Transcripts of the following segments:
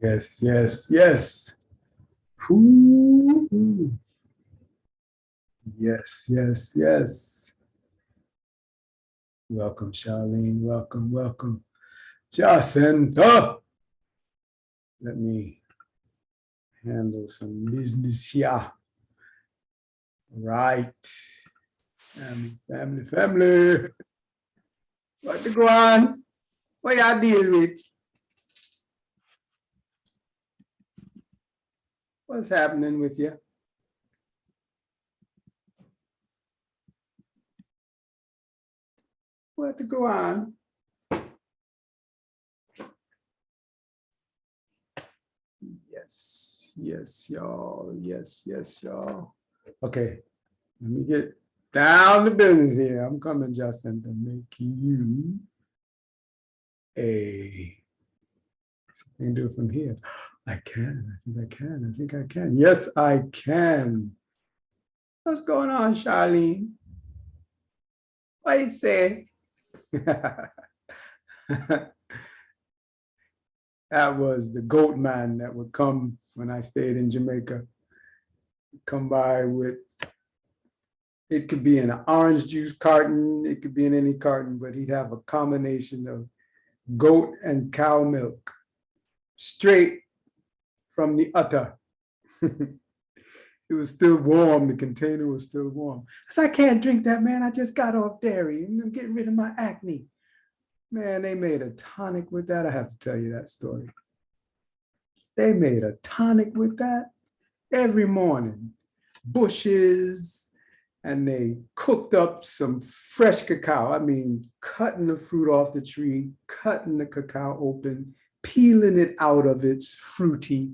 Yes, yes, yes. Ooh. Yes, yes, yes. Welcome, Charlene. Welcome, welcome. Jacinta. Let me handle some business here. Right. Family, family, family. What the go on? What y'all deal with? What's happening with you? What to go on? Yes, yes, y'all. Yes, yes, y'all. Okay, let me get down to business here. I'm coming, Justin, to make you a. I can do it from here. I can. I think I can. I think I can. Yes, I can. What's going on, Charlene? What you say? That was the goat man that would come when I stayed in Jamaica. Come by with, it could be in an orange juice carton, it could be in any carton, but he'd have a combination of goat and cow milk straight from the udder. It was still warm. The container was still warm. I said, I can't drink that, man. I just got off dairy. I'm getting rid of my acne. Man, they made a tonic with that. I have to tell you that story. They made a tonic with that every morning. Bushes, and they cooked up some fresh cacao. I mean, cutting the fruit off the tree, cutting the cacao open, peeling it out of its fruity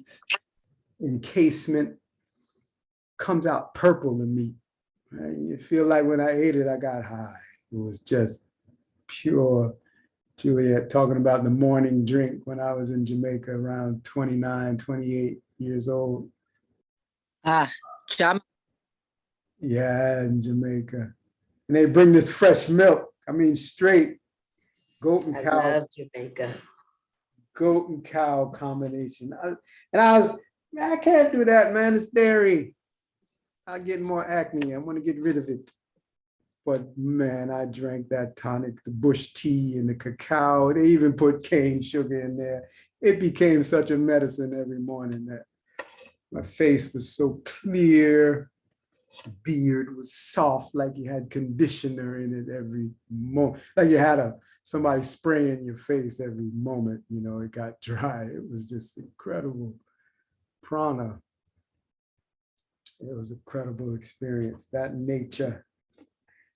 encasement, comes out purple to me. You feel like when I ate it, I got high. It was just pure Juliet talking about the morning drink when I was in Jamaica around 29, 28 years old. Ah, jam. Yeah, in Jamaica. And they bring this fresh milk. I mean, straight goat and cow. I love Jamaica. Goat and cow combination. And I was, man, I can't do that, man. It's dairy. I'll get more acne. I want to get rid of it. But man, I drank that tonic, the bush tea and the cacao. They even put cane sugar in there. It became such a medicine every morning that my face was so clear. The beard was soft, like you had conditioner in it every moment. Like you had somebody spraying your face every moment. You know, it got dry. It was just incredible. Prana. It was an incredible experience. That nature.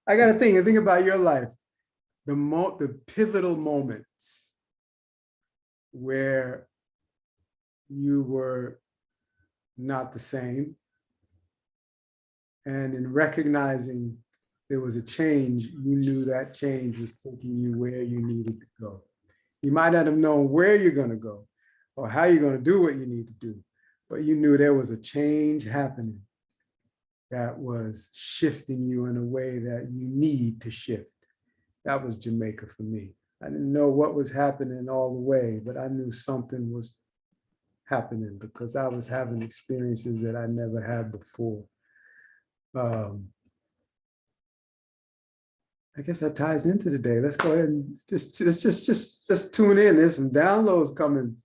I got to think about your life. The pivotal moments where you were not the same, and in recognizing there was a change, you knew that change was taking you where you needed to go. You might not have known where you're going to go or how you're going to do what you need to do, but you knew there was a change happening that was shifting you in a way that you need to shift. That was Jamaica for me. I didn't know what was happening all the way, but I knew something was happening because I was having experiences that I never had before. I guess that ties into the day. Let's go ahead and just tune in. There's some downloads coming.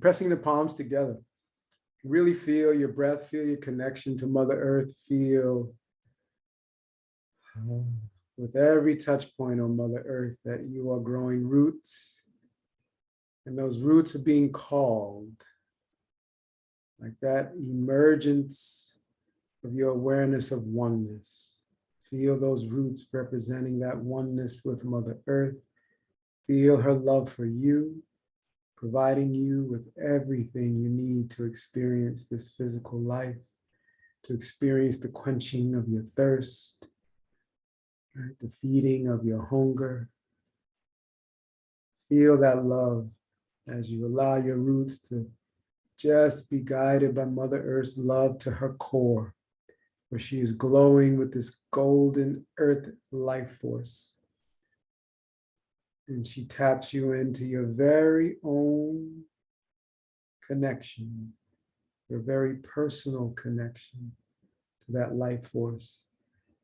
Pressing the palms together. Really feel your breath, feel your connection to Mother Earth, feel with every touch point on Mother Earth that you are growing roots, and those roots are being called, like that emergence of your awareness of oneness. Feel those roots representing that oneness with Mother Earth. Feel her love for you, providing you with everything you need to experience this physical life, to experience the quenching of your thirst, right? The feeding of your hunger. Feel that love as you allow your roots to just be guided by Mother Earth's love to her core, where she is glowing with this golden earth life force. And she taps you into your very own connection, your very personal connection to that life force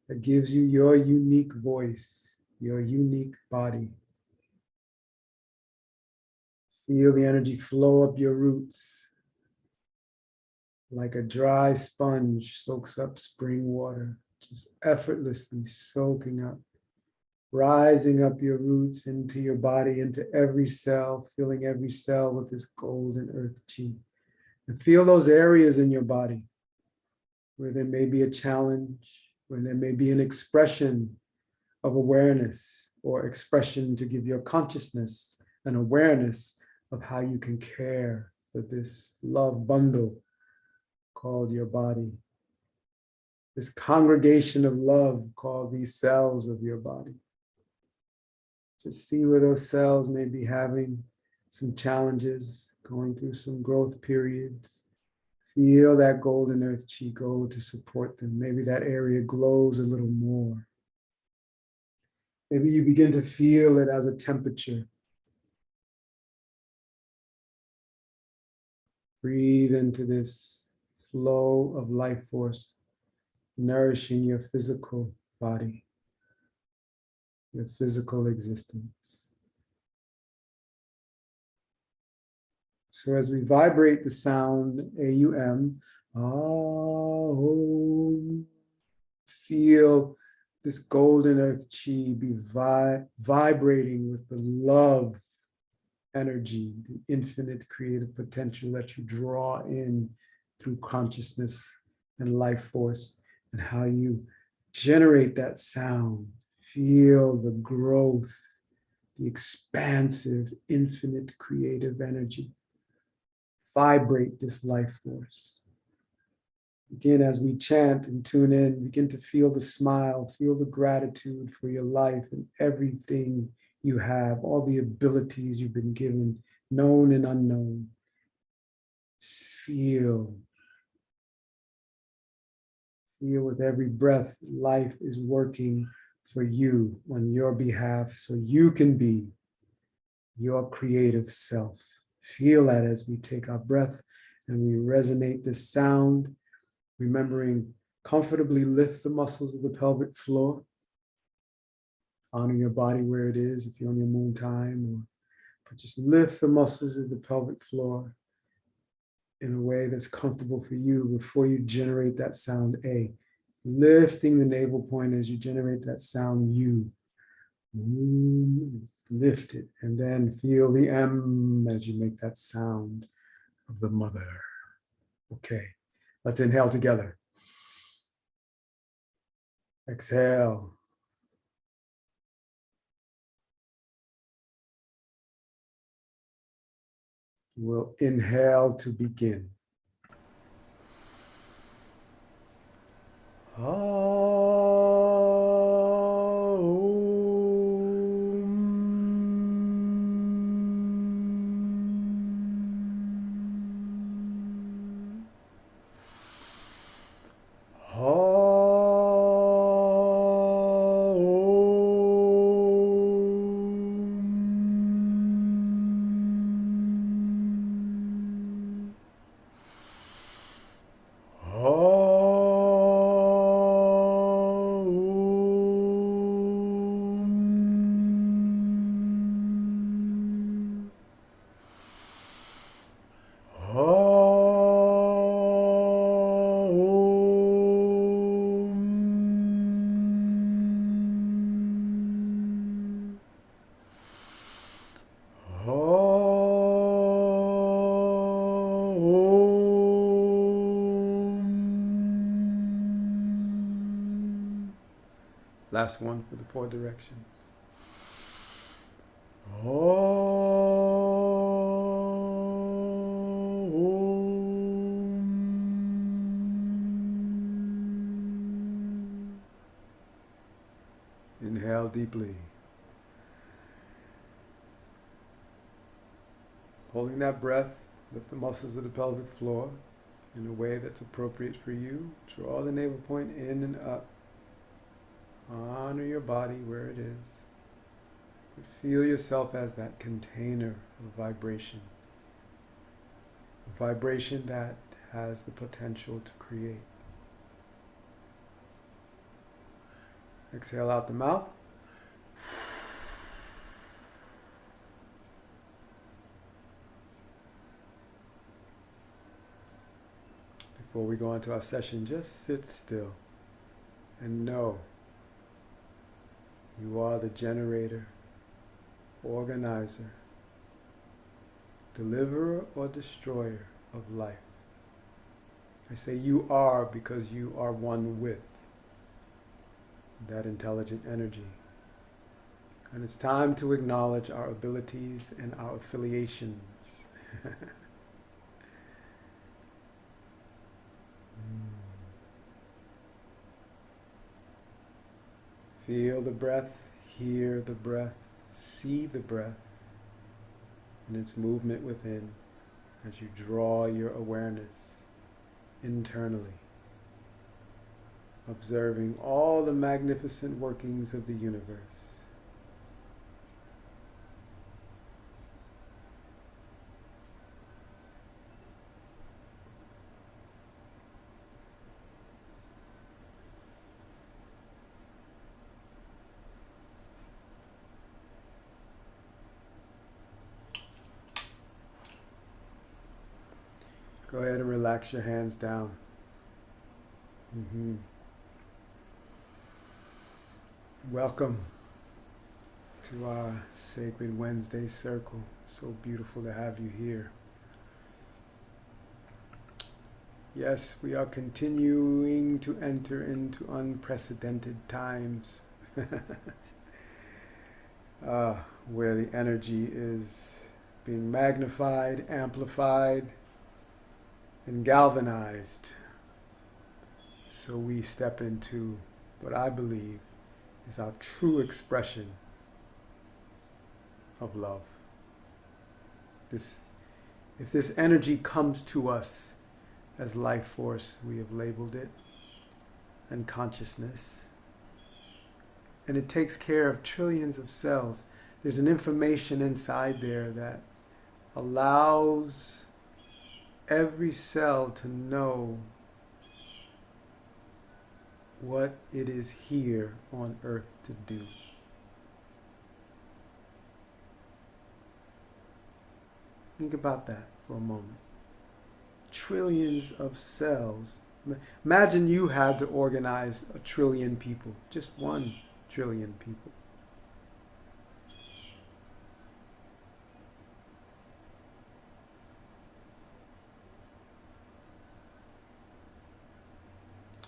that gives you your unique voice, your unique body. Feel the energy flow up your roots like a dry sponge soaks up spring water, just effortlessly soaking up, rising up your roots into your body, into every cell, filling every cell with this golden earth chi. And feel those areas in your body where there may be a challenge, where there may be an expression of awareness or expression to give your consciousness an awareness of how you can care for this love bundle called your body, this congregation of love called these cells of your body. Just see where those cells may be having some challenges, going through some growth periods. Feel that golden earth chi go to support them. Maybe that area glows a little more. Maybe you begin to feel it as a temperature. Breathe into this flow of life force, nourishing your physical body, your physical existence. So as we vibrate the sound AUM, feel this golden earth chi be vibrating with the love energy, the infinite creative potential that you draw in through consciousness and life force, and how you generate that sound. Feel the growth, the expansive, infinite creative energy. Vibrate this life force. Again, as we chant and tune in, begin to feel the smile, feel the gratitude for your life and everything you have, all the abilities you've been given, known and unknown. Just feel with every breath, life is working for you on your behalf so you can be your creative self. Feel that as we take our breath and we resonate this sound, remembering comfortably lift the muscles of the pelvic floor. Honor your body where it is if you're on your moon time, but just lift the muscles of the pelvic floor in a way that's comfortable for you before you generate that sound A. Lifting the navel point as you generate that sound U. Lift it, and then feel the M as you make that sound of the mother. Okay, let's inhale together. Exhale. We'll inhale to begin. Last one for the 4 directions. Inhale deeply. Holding that breath, lift the muscles of the pelvic floor in a way that's appropriate for you. Draw the navel point in and up. Honor your body where it is. But feel yourself as that container of vibration. A vibration that has the potential to create. Exhale out the mouth. Before we go into our session, just sit still and know you are the generator, organizer, deliverer or destroyer of life. I say you are because you are one with that intelligent energy. And it's time to acknowledge our abilities and our affiliations. Feel the breath, hear the breath, see the breath and its movement within as you draw your awareness internally, observing all the magnificent workings of the universe. Go ahead and relax your hands down. Welcome to our Sacred Wednesday Circle. So beautiful to have you here. Yes, we are continuing to enter into unprecedented times where the energy is being magnified, amplified, and galvanized. So we step into what I believe is our true expression of love. If this energy comes to us as life force, we have labeled it, and consciousness, and it takes care of trillions of cells. There's an information inside there that allows every cell to know what it is here on earth to do. Think about that for a moment. Trillions of cells. Imagine you had to organize 1 trillion people, just 1 trillion people.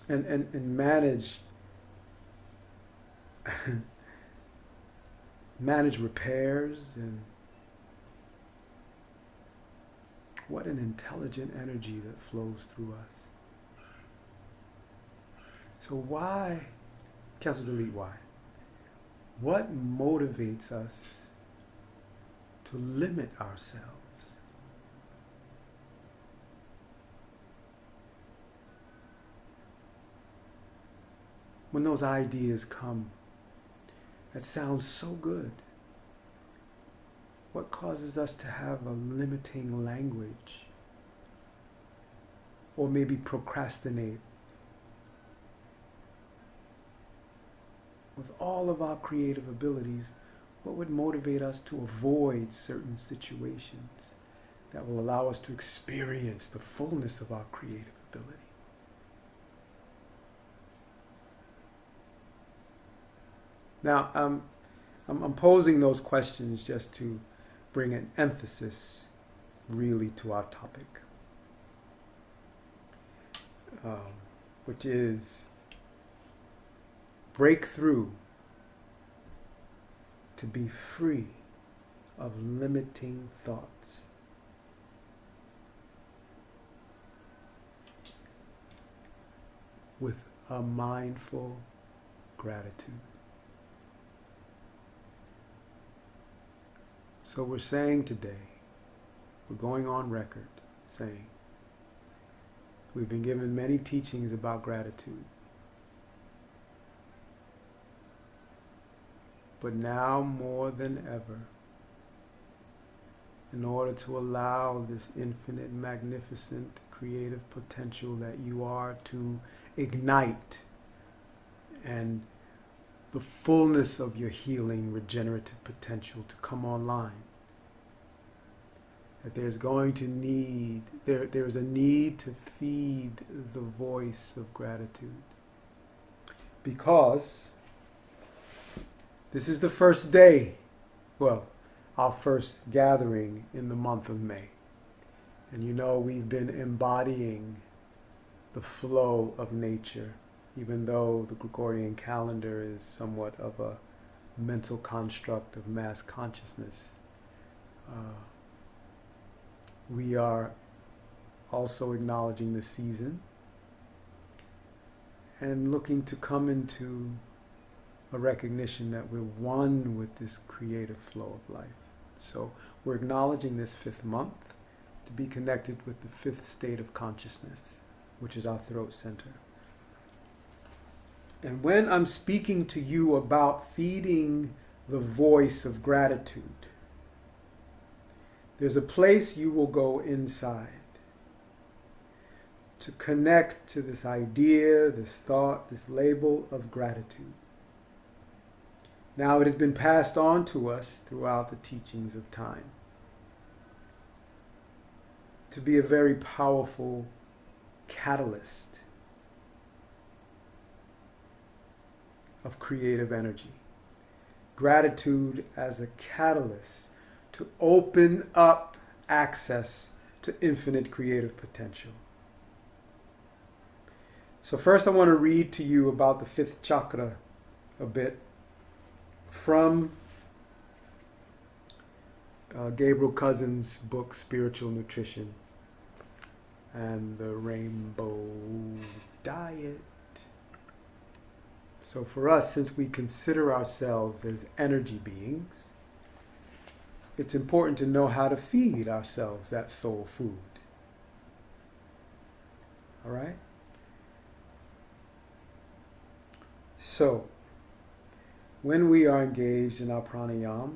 And manage repairs, and what an intelligent energy that flows through us. So why, cancel delete why? What motivates us to limit ourselves? When those ideas come, that sounds so good. What causes us to have a limiting language? Or maybe procrastinate? With all of our creative abilities, what would motivate us to avoid certain situations that will allow us to experience the fullness of our creative ability? Now, I'm posing those questions just to bring an emphasis really to our topic, which is break through to be free of limiting thoughts. With a mindful gratitude. So we're saying today, we're going on record saying, we've been given many teachings about gratitude. but now more than ever, in order to allow this infinite, magnificent, creative potential that you are to ignite and the fullness of your healing, regenerative potential to come online. That there's a need to feed the voice of gratitude. Because this is the first day, well, our first gathering in the month of May. And you know we've been embodying the flow of nature, even though the Gregorian calendar is somewhat of a mental construct of mass consciousness. We are also acknowledging the season and looking to come into a recognition that we're one with this creative flow of life. So we're acknowledging this 5th month to be connected with the 5th state of consciousness, which is our throat center. And when I'm speaking to you about feeding the voice of gratitude, there's a place you will go inside to connect to this idea, this thought, this label of gratitude. Now it has been passed on to us throughout the teachings of time to be a very powerful catalyst of creative energy. Gratitude as a catalyst to open up access to infinite creative potential. So first I want to read to you about the 5th chakra a bit from Gabriel Cousens' book, Spiritual Nutrition and the Rainbow Diet. So for us, since we consider ourselves as energy beings, it's important to know how to feed ourselves that soul food. All right? So, when we are engaged in our pranayama,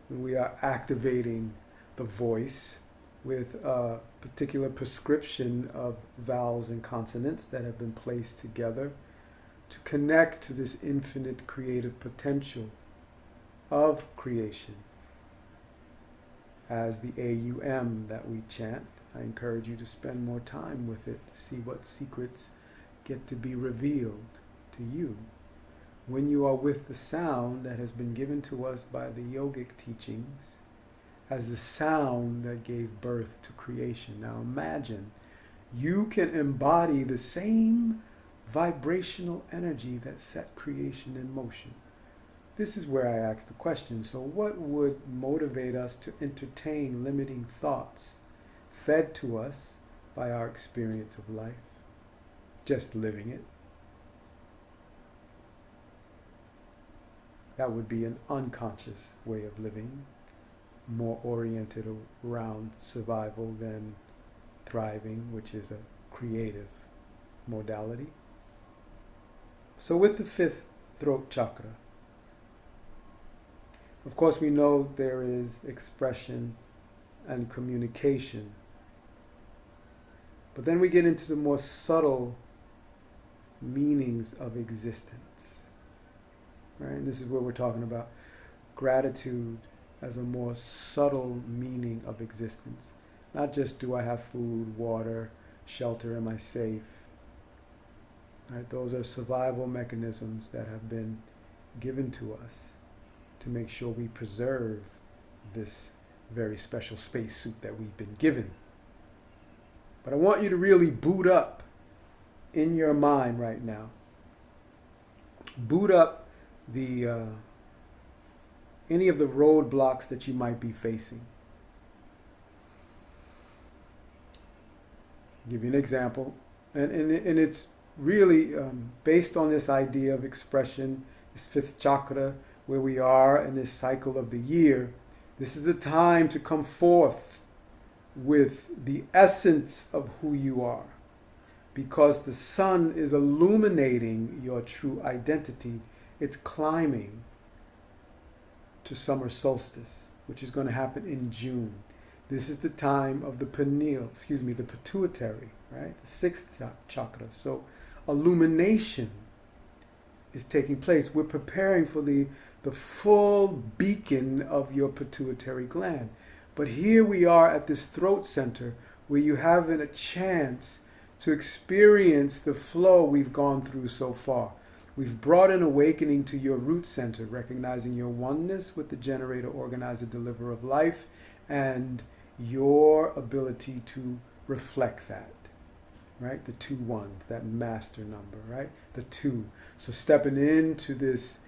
when we are activating the voice with a particular prescription of vowels and consonants that have been placed together to connect to this infinite creative potential of creation, as the AUM that we chant, I encourage you to spend more time with it to see what secrets get to be revealed to you when you are with the sound that has been given to us by the yogic teachings as the sound that gave birth to creation. Now imagine you can embody the same vibrational energy that set creation in motion. This is where I ask the question, so what would motivate us to entertain limiting thoughts fed to us by our experience of life? Just living it. That would be an unconscious way of living, more oriented around survival than thriving, which is a creative modality. So with the 5th throat chakra, of course we know there is expression and communication. But then we get into the more subtle meanings of existence. Right? And this is where we're talking about gratitude as a more subtle meaning of existence. Not just do I have food, water, shelter, am I safe? Right? Those are survival mechanisms that have been given to us to make sure we preserve this very special spacesuit that we've been given. But I want you to really boot up in your mind right now. Boot up the any of the roadblocks that you might be facing. I'll give you an example, and it's really based on this idea of expression, this 5th chakra, where we are in this cycle of the year. This is a time to come forth with the essence of who you are, because the sun is illuminating your true identity. It's climbing to summer solstice, which is going to happen in June. This is the time of the the pituitary, right? The sixth chakra. So illumination is taking place. We're preparing for the full beacon of your pituitary gland. But here we are at this throat center where you have a chance to experience the flow we've gone through so far. We've brought an awakening to your root center, recognizing your oneness with the generator, organizer, deliverer of life, and your ability to reflect that, right? The 2 1s, that master number, right? The 2. So stepping into this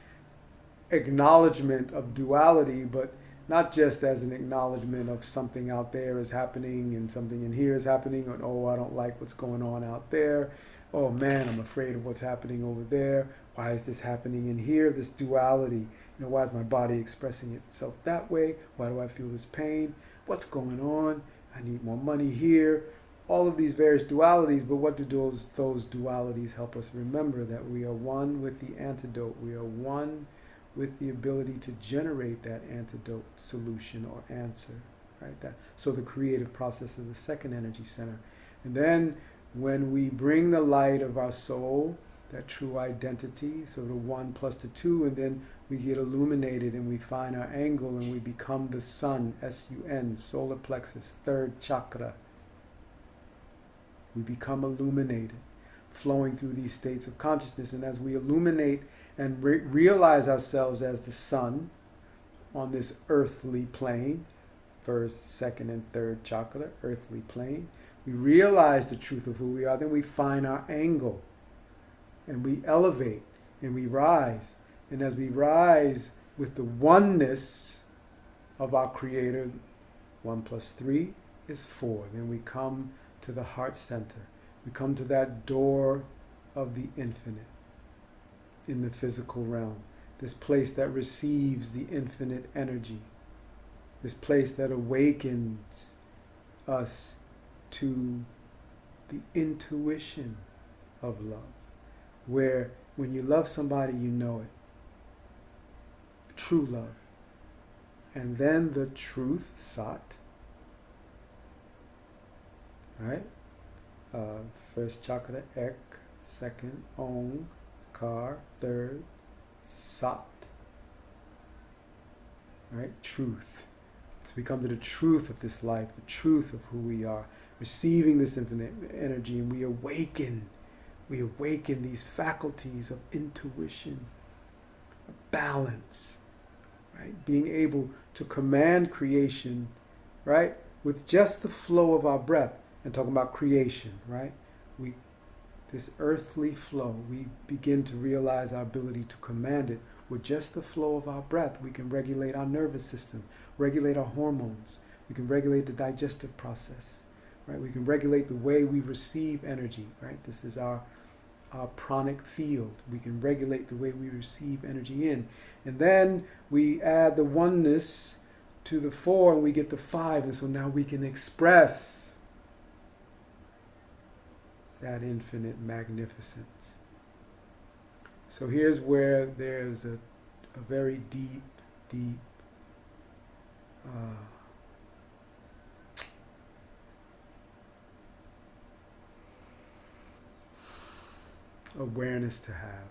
acknowledgement of duality, but not just as an acknowledgement of something out there is happening and something in here is happening, or oh, I don't like what's going on out there. Oh man, I'm afraid of what's happening over there. Why is this happening in here? This duality. Why is my body expressing itself that way? Why do I feel this pain? What's going on? I need more money here. All of these various dualities, but what do those dualities help us remember? That we are one with the antidote. We are one with the ability to generate that antidote solution or answer, right? So the creative process of the second energy center. And then when we bring the light of our soul, that true identity, so the 1 plus the 2, and then we get illuminated and we find our angle and we become the sun, S-U-N, solar plexus, third chakra. We become illuminated, flowing through these states of consciousness. And as we illuminate and realize ourselves as the sun on this earthly plane, first, second, and third chakra, earthly plane, we realize the truth of who we are, then we find our angle. And we elevate and we rise. And as we rise with the oneness of our Creator, 1 plus 3 is 4. Then we come to the heart center. We come to that door of the infinite in the physical realm. This place that receives the infinite energy. This place that awakens us to the intuition of love. Where when you love somebody, you know it. True love. And then the truth, Sat. Right? First chakra, Ek. Second, Om. Kar. Third, Sat. Right? Truth. So we come to the truth of this life, the truth of who we are, receiving this infinite energy, and we awaken. We awaken these faculties of intuition, of balance, right? Being able to command creation, right? With just the flow of our breath, and talking about creation, right? This earthly flow, we begin to realize our ability to command it with just the flow of our breath. We can regulate our nervous system, regulate our hormones. We can regulate the digestive process, right? We can regulate the way we receive energy, right? This is our pranic field. We can regulate the way we receive energy in. And then we add the oneness to the 4 and we get the 5. And so now we can express that infinite magnificence. So here's where there's a very deep, deep awareness to have.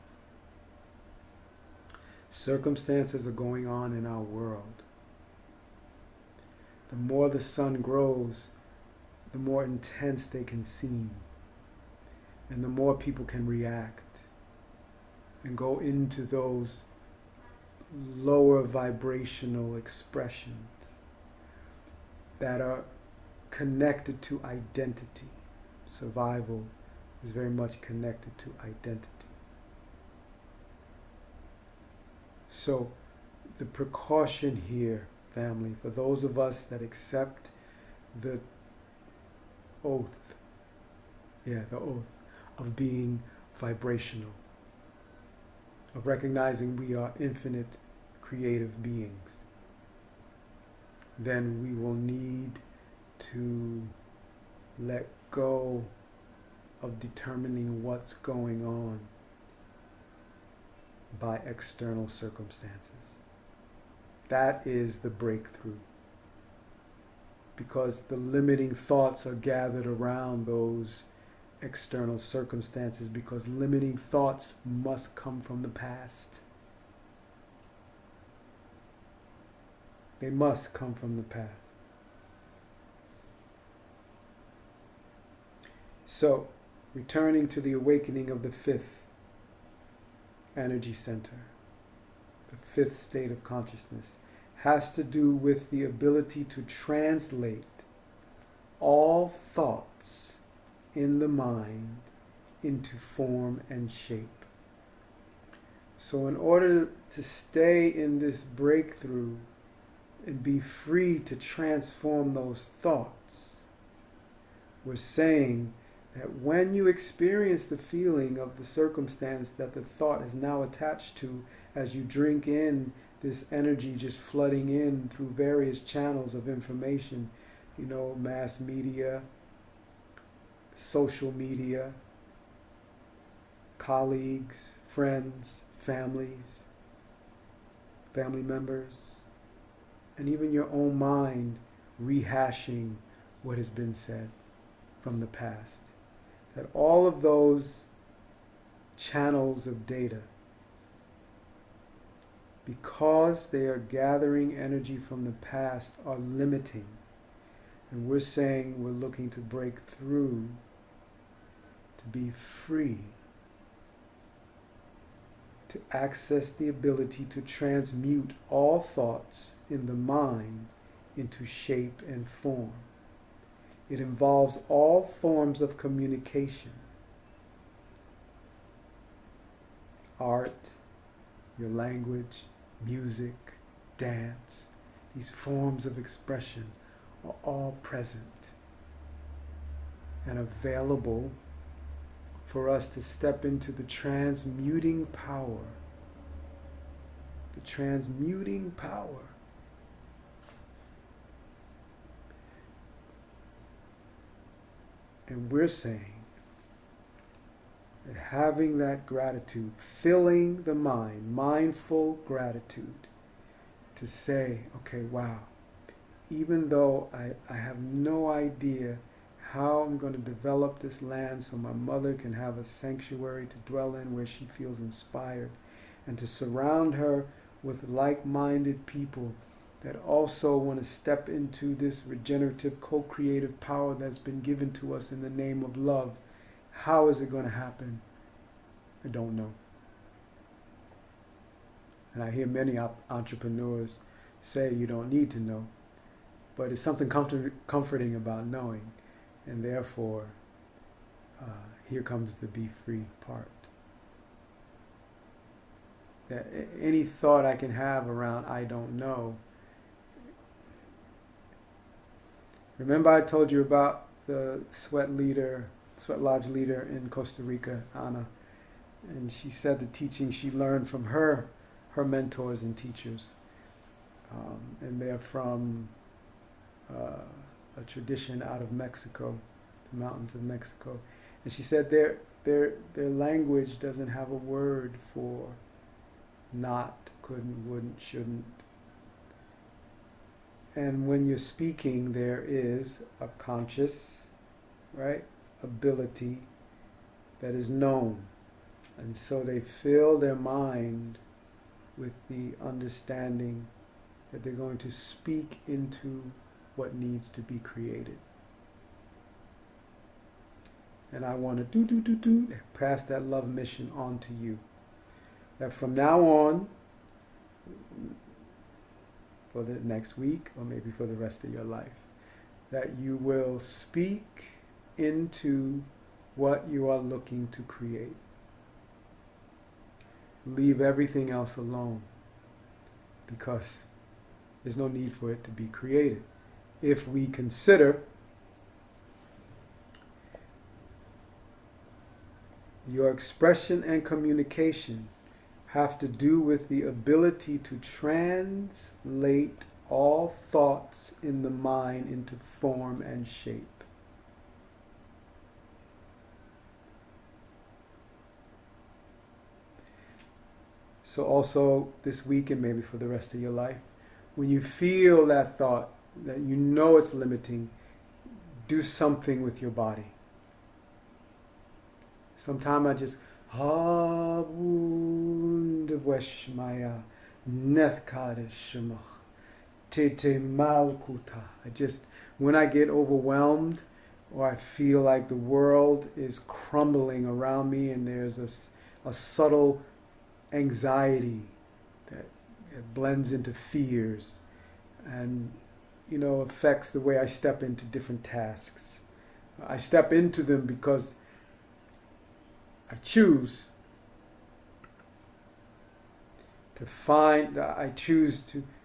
Circumstances are going on in our world. The more the sun grows, the more intense they can seem. And the more people can react and go into those lower vibrational expressions that are connected to identity. Survival is very much connected to identity. So the precaution here, family, for those of us that accept the oath, the oath of being vibrational, of recognizing we are infinite creative beings, then we will need to let go of determining what's going on by external circumstances. That is the breakthrough. Because the limiting thoughts are gathered around those external circumstances, because limiting thoughts must come from the past. They must come from the past. So, returning to the awakening of the fifth energy center, the fifth state of consciousness, has to do with the ability to translate all thoughts in the mind into form and shape. So in order to stay in this breakthrough and be free to transform those thoughts, we're saying that when you experience the feeling of the circumstance that the thought is now attached to, as you drink in this energy just flooding in through various channels of information, mass media, social media, colleagues, friends, family members, and even your own mind rehashing what has been said from the past. That all of those channels of data, because they are gathering energy from the past, are limiting. And we're saying we're looking to break through, to be free, to access the ability to transmute all thoughts in the mind into shape and form. It involves all forms of communication. Art, your language, music, dance, these forms of expression are all present and available for us to step into the transmuting power. The transmuting power. And we're saying that having that gratitude, filling the mind, mindful gratitude, to say, okay, wow, even though I have no idea how I'm going to develop this land so my mother can have a sanctuary to dwell in where she feels inspired, and to surround her with like-minded people that also want to step into this regenerative, co-creative power that's been given to us in the name of love. How is it going to happen? I don't know. And I hear many entrepreneurs say you don't need to know, but it's something comforting about knowing. And therefore, here comes the be free part. That any thought I can have around I don't know. Remember I told you about the sweat lodge leader in Costa Rica, Ana, and she said the teaching she learned from her mentors and teachers, and they're from a tradition out of Mexico, the mountains of Mexico, and she said their language doesn't have a word for not, couldn't, wouldn't, shouldn't. And when you're speaking, there is a conscious, right, ability that is known. And so they fill their mind with the understanding that they're going to speak into what needs to be created. And I want to pass that love mission on to you. That from now on, for the next week, or maybe for the rest of your life, that you will speak into what you are looking to create. Leave everything else alone, because there's no need for it to be created. If we consider your expression and communication have to do with the ability to translate all thoughts in the mind into form and shape. So also this week, and maybe for the rest of your life, when you feel that thought, that you know it's limiting, do something with your body. Sometimes I just Habundweshmaya Nethkadeshmach Tete Malkuta. I just, when I get overwhelmed or I feel like the world is crumbling around me and there's a subtle anxiety that it blends into fears and affects the way I step into different tasks. I step into them because I choose to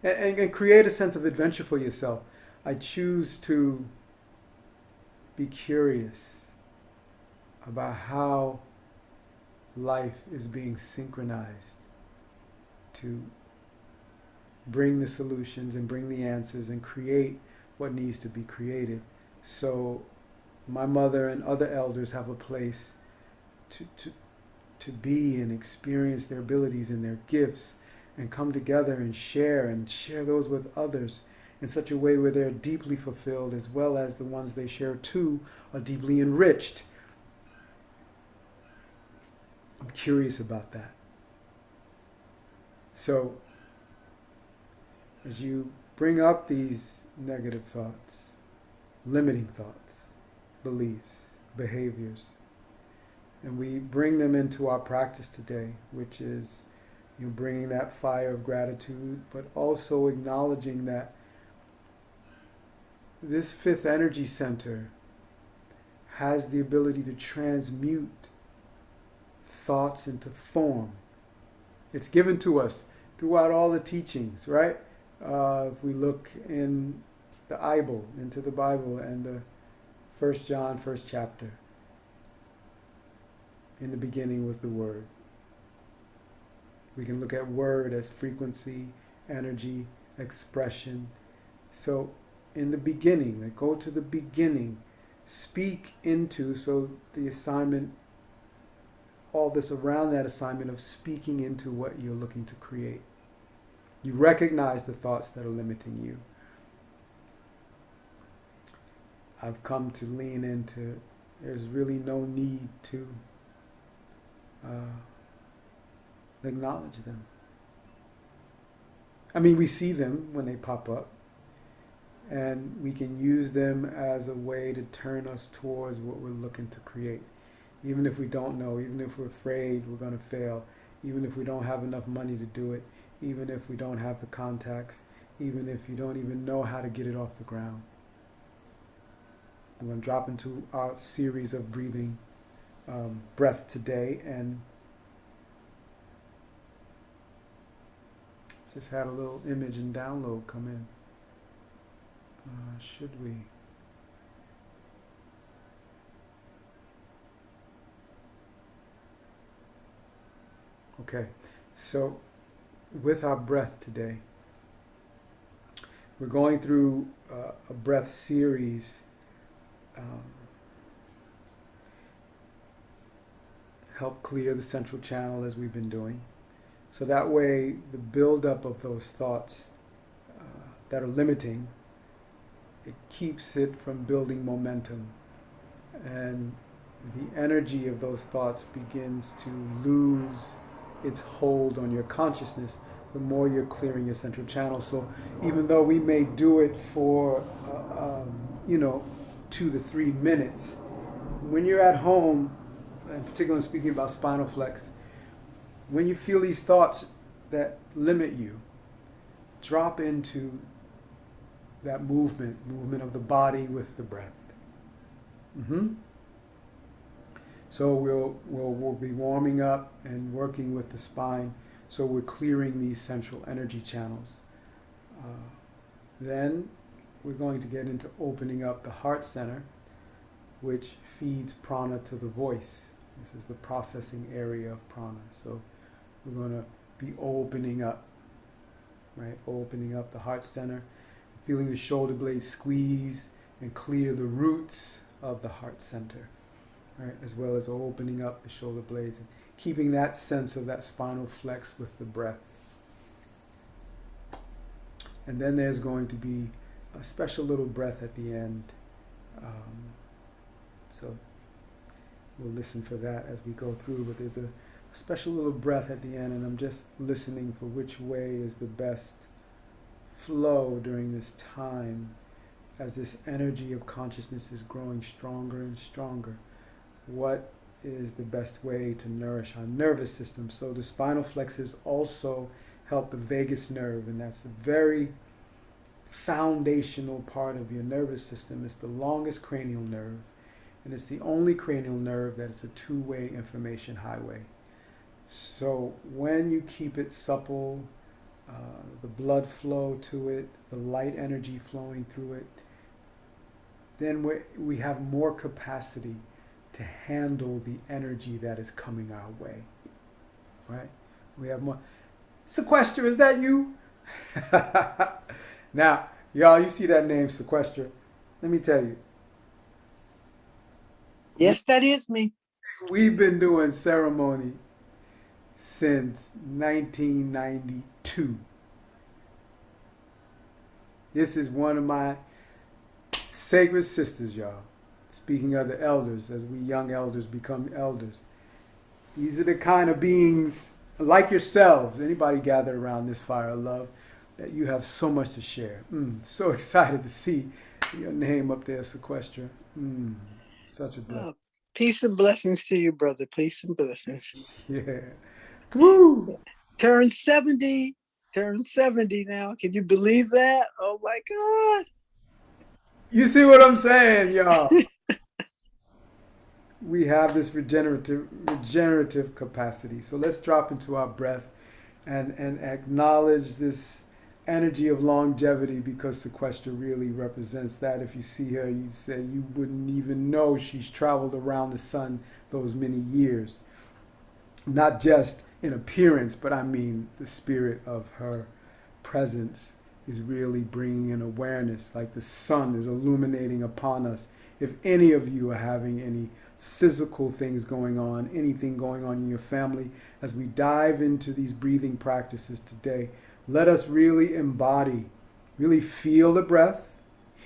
and create a sense of adventure for yourself. I choose to be curious about how life is being synchronized to bring the solutions and bring the answers and create what needs to be created. So my mother and other elders have a place to be and experience their abilities and their gifts and come together and share those with others in such a way where they're deeply fulfilled, as well as the ones they share too are deeply enriched. I'm curious about that. So as you bring up these negative thoughts, limiting thoughts, beliefs, behaviors, and we bring them into our practice today, which is bringing that fire of gratitude, but also acknowledging that this fifth energy center has the ability to transmute thoughts into form. It's given to us throughout all the teachings, right? If we look in into the Bible and the 1 John, first chapter, in the beginning was the Word. We can look at word as frequency, energy, expression. So in the beginning, go to the beginning, speak into, so the assignment, all this around that assignment of speaking into what you're looking to create. You recognize the thoughts that are limiting you. I've come to lean into, there's really no need to acknowledge them. I mean, we see them when they pop up, and we can use them as a way to turn us towards what we're looking to create. Even if we don't know, even if we're afraid we're going to fail, even if we don't have enough money to do it, even if we don't have the contacts, even if you don't even know how to get it off the ground. We're going to drop into our series of breathing breath today, and just had a little image and download come in. Should we? Okay, so with our breath today, we're going through a breath series. Help clear the central channel as we've been doing. So that way, the buildup of those thoughts that are limiting, it keeps it from building momentum. And the energy of those thoughts begins to lose its hold on your consciousness the more you're clearing your central channel. So even though we may do it for, 2 to 3 minutes, when you're at home, in particular speaking about spinal flex, when you feel these thoughts that limit you, drop into that movement of the body with the breath. So we'll be warming up and working with the spine, so we're clearing these central energy channels. Then we're going to get into opening up the heart center, which feeds prana to the voice. This is the processing area of prana. So we're going to be opening up, right? Opening up the heart center, feeling the shoulder blades squeeze and clear the roots of the heart center, right? As well as opening up the shoulder blades and keeping that sense of that spinal flex with the breath. And then there's going to be a special little breath at the end. So we'll listen for that as we go through. But there's a special little breath at the end, and I'm just listening for which way is the best flow during this time as this energy of consciousness is growing stronger and stronger. What is the best way to nourish our nervous system? So the spinal flexors also help the vagus nerve, and that's a very foundational part of your nervous system. It's the longest cranial nerve, and it's the only cranial nerve that is a two-way information highway. So when you keep it supple, the blood flow to it, the light energy flowing through it, then we have more capacity to handle the energy that is coming our way, right? We have more. Sequester, is that you? Now, y'all, you see that name, Sequester. Let me tell you. Yes, that is me. We've been doing ceremony since 1992. This is one of my sacred sisters, y'all. Speaking of the elders, as we young elders become elders. These are the kind of beings like yourselves, anybody gathered around this fire of love, that you have so much to share. So excited to see your name up there, Sequester. Such a blessing. Peace and blessings to you, brother. Peace and blessings. Yeah. Woo! Turn 70 now. Can you believe that? Oh my God. You see what I'm saying, y'all? We have this regenerative capacity. So let's drop into our breath and acknowledge this energy of longevity, because Sequester really represents that. If you see her, you say you wouldn't even know she's traveled around the sun those many years. Not just in appearance, but I mean the spirit of her presence is really bringing in awareness, like the sun is illuminating upon us. If any of you are having any physical things going on, anything going on in your family, as we dive into these breathing practices today, let us really embody, really feel the breath,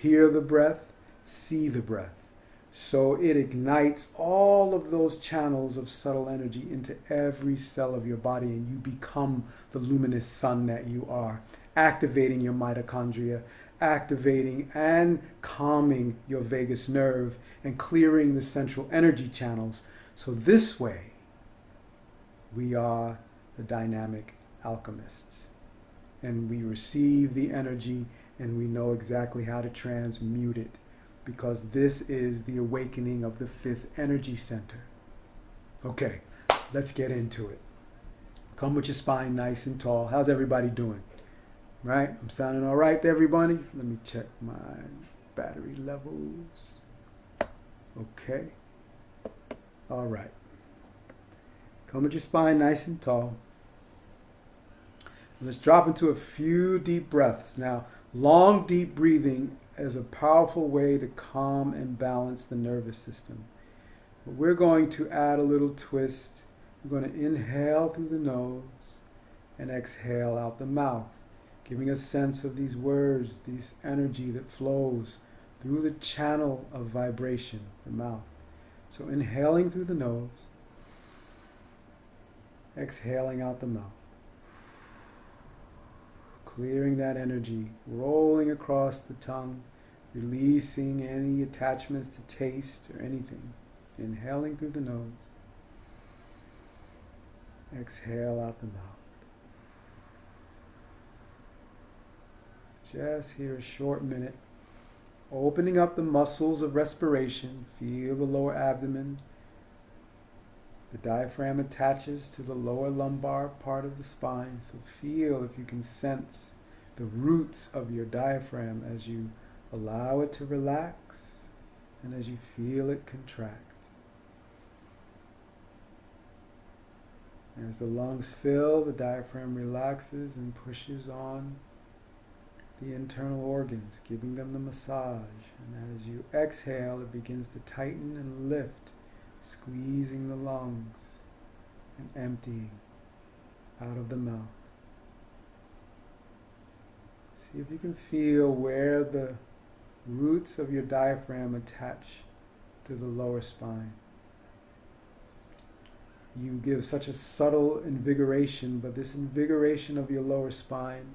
hear the breath, see the breath. So it ignites all of those channels of subtle energy into every cell of your body, and you become the luminous sun that you are, activating your mitochondria, activating and calming your vagus nerve, and clearing the central energy channels. So this way, we are the dynamic alchemists. And we receive the energy, and we know exactly how to transmute it, because this is the awakening of the fifth energy center. Okay, let's get into it. Come with your spine nice and tall. How's everybody doing? Right? I'm sounding all right to everybody? Let me check my battery levels. Okay. All right. Come with your spine nice and tall. Let's drop into a few deep breaths. Now, long, deep breathing is a powerful way to calm and balance the nervous system. But we're going to add a little twist. We're going to inhale through the nose and exhale out the mouth, giving a sense of these words, this energy that flows through the channel of vibration, the mouth. So inhaling through the nose, exhaling out the mouth. Clearing that energy, rolling across the tongue, releasing any attachments to taste or anything. Inhaling through the nose. Exhale out the mouth. Just here a short minute. Opening up the muscles of respiration. Feel the lower abdomen. The diaphragm attaches to the lower lumbar part of the spine. So feel if you can sense the roots of your diaphragm as you allow it to relax and as you feel it contract. As the lungs fill, the diaphragm relaxes and pushes on the internal organs, giving them the massage. And as you exhale, it begins to tighten and lift, squeezing the lungs and emptying out of the mouth. See if you can feel where the roots of your diaphragm attach to the lower spine. You give such a subtle invigoration, but this invigoration of your lower spine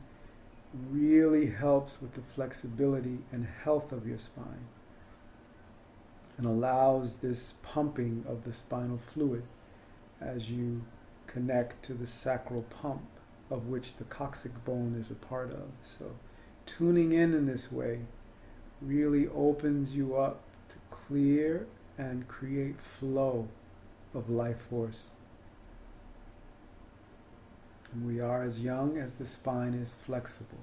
really helps with the flexibility and health of your spine and allows this pumping of the spinal fluid as you connect to the sacral pump, of which the coccyx bone is a part of. So tuning in this way really opens you up to clear and create flow of life force. And we are as young as the spine is flexible.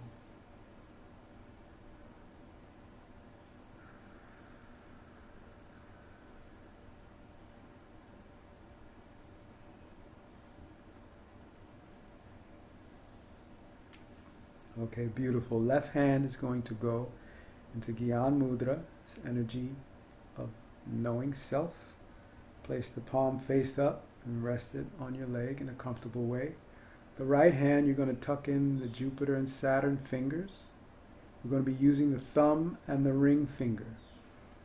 Okay, beautiful. Left hand is going to go into Gyan Mudra, this energy of knowing self. Place the palm face up and rest it on your leg in a comfortable way. The right hand, you're going to tuck in the Jupiter and Saturn fingers. We're going to be using the thumb and the ring finger.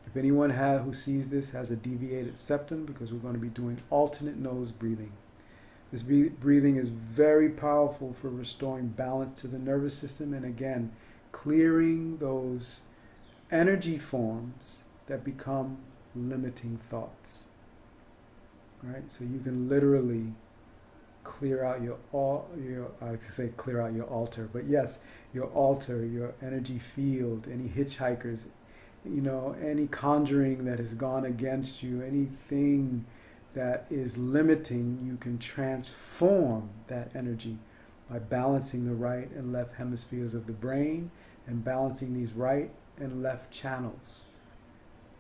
If anyone who sees this has a deviated septum, because we're going to be doing alternate nose breathing. This breathing is very powerful for restoring balance to the nervous system and again, clearing those energy forms that become limiting thoughts. Right? So you can literally clear out clear out your altar, but yes, your altar, your energy field, any hitchhikers, any conjuring that has gone against you, anything that is limiting, you can transform that energy by balancing the right and left hemispheres of the brain and balancing these right and left channels,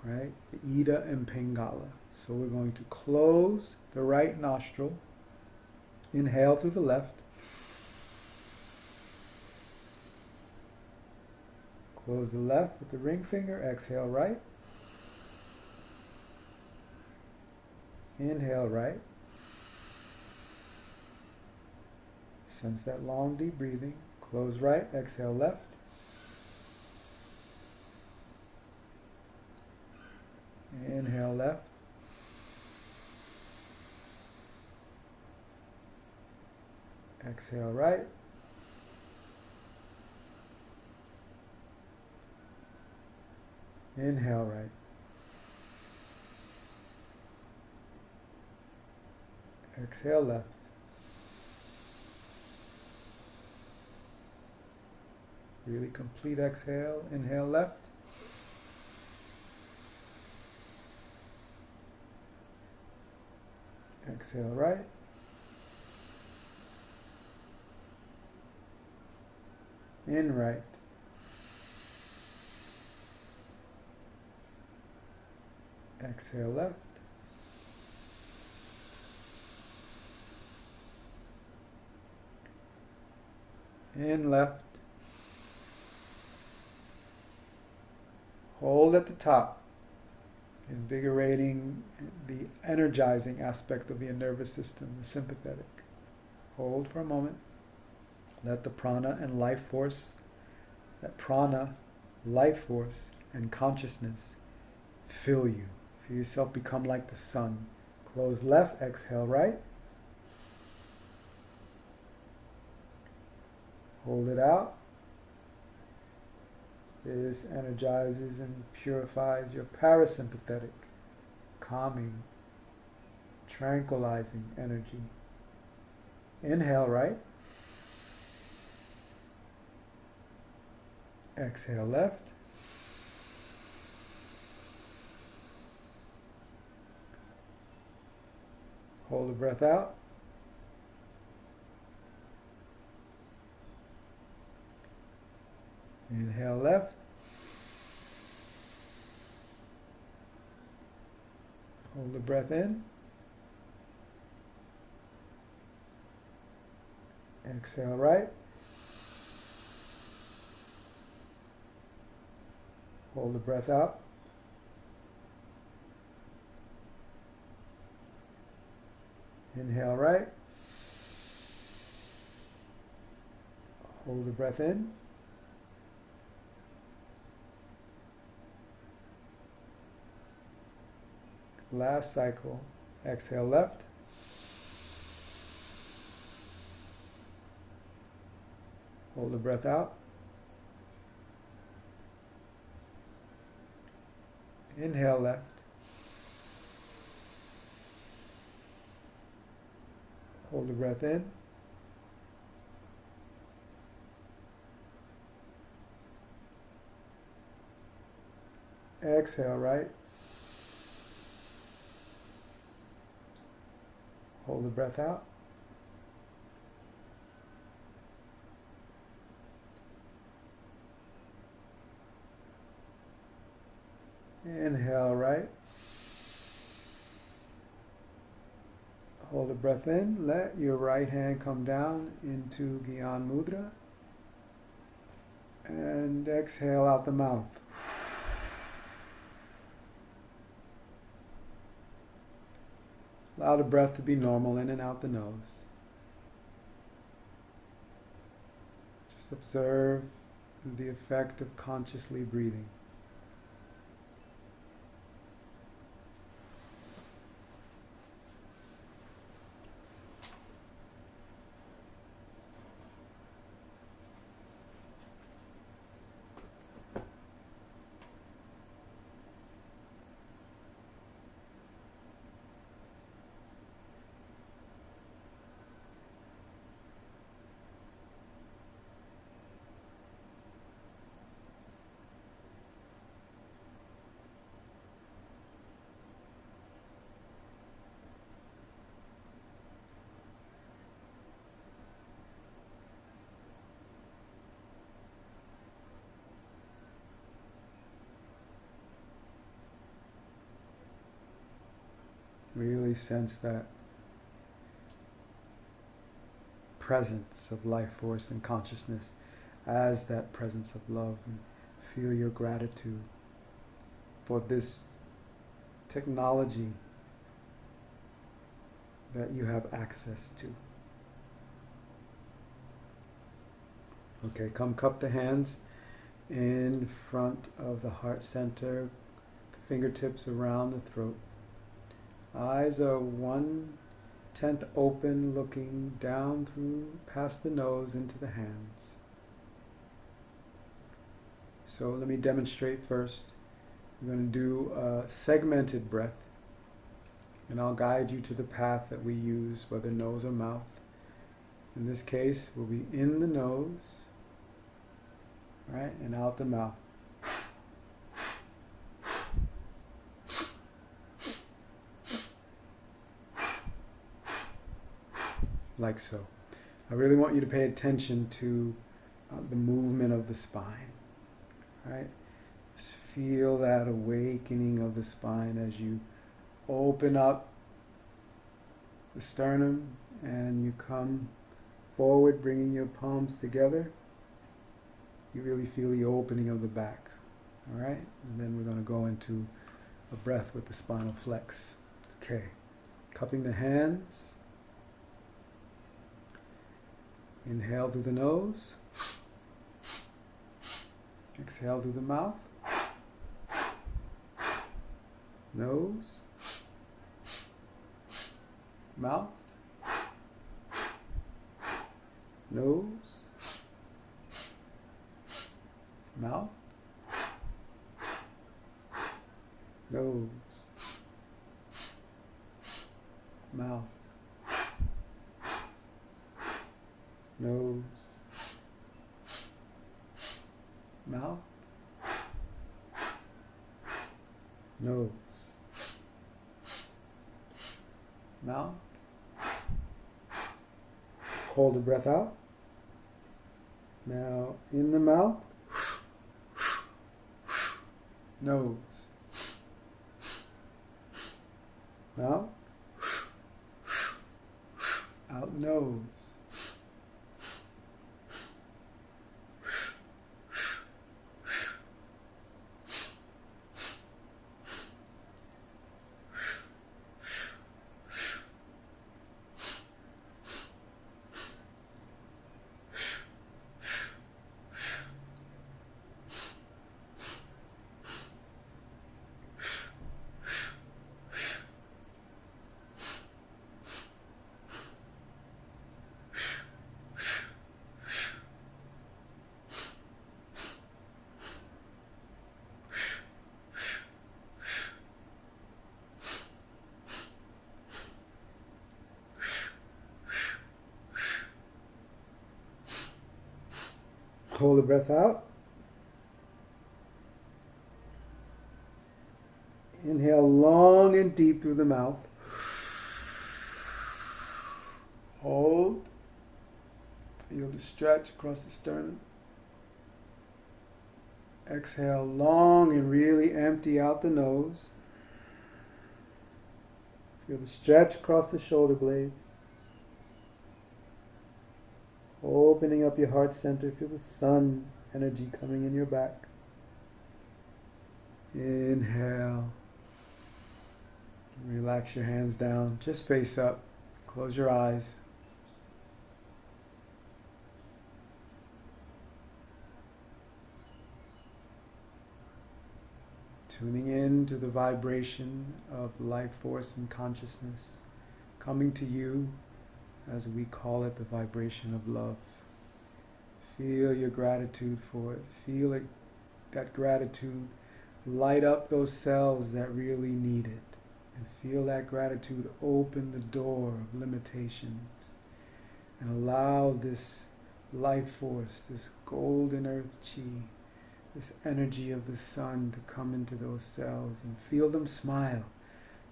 right? The Ida and Pingala. So we're going to close the right nostril, inhale through the left, close the left with the ring finger, exhale right, inhale right, sense that long deep breathing, close right, exhale left, inhale left, exhale right, inhale right, exhale left, really complete exhale, inhale left, exhale right, in right, exhale left, in left, hold at the top, invigorating the energizing aspect of your nervous system, the sympathetic. Hold for a moment. Let the prana and life force, that prana, life force, and consciousness fill you. Feel yourself become like the sun. Close left, exhale right. Hold it out. This energizes and purifies your parasympathetic, calming, tranquilizing energy. Inhale right. Exhale left. Hold the breath out. Inhale left. Hold the breath in. Exhale right. Hold the breath out. Inhale right. Hold the breath in. Last cycle. Exhale left. Hold the breath out. Inhale left. Hold the breath in. Exhale right. Hold the breath out. Inhale right. Hold the breath in. Let your right hand come down into Gyan Mudra. And exhale out the mouth. Allow the breath to be normal in and out the nose. Just observe the effect of consciously breathing. Really sense that presence of life force and consciousness as that presence of love, and feel your gratitude for this technology that you have access to. Okay, come cup the hands in front of the heart center, the fingertips around the throat. Eyes are 1/10 open, looking down through, past the nose into the hands. So let me demonstrate first. We're going to do a segmented breath, and I'll guide you to the path that we use, whether nose or mouth. In this case, we'll be in the nose, right, and out the mouth. Like so. I really want you to pay attention to the movement of the spine, right? Just feel that awakening of the spine as you open up the sternum and you come forward, bringing your palms together. You really feel the opening of the back, all right? And then we're going to go into a breath with the spinal flex. Okay, cupping the hands. Inhale through the nose. Exhale through the mouth. Nose. Mouth. Nose. Mouth. Nose. Mouth. Nose, mouth, nose, mouth. Hold the breath out. Now in the mouth, nose, mouth, out nose. Hold the breath out. Inhale long and deep through the mouth. Hold. Feel the stretch across the sternum. Exhale long and really empty out the nose. Feel the stretch across the shoulder blades. Opening up your heart center. Feel the sun energy coming in your back. Inhale. Relax your hands down. Just face up. Close your eyes. Tuning in to the vibration of life force and consciousness coming to you, as we call it, the vibration of love. Feel your gratitude for it. Feel it, that gratitude light up those cells that really need it. And feel that gratitude open the door of limitations and allow this life force, this golden earth chi, this energy of the sun to come into those cells and feel them smile.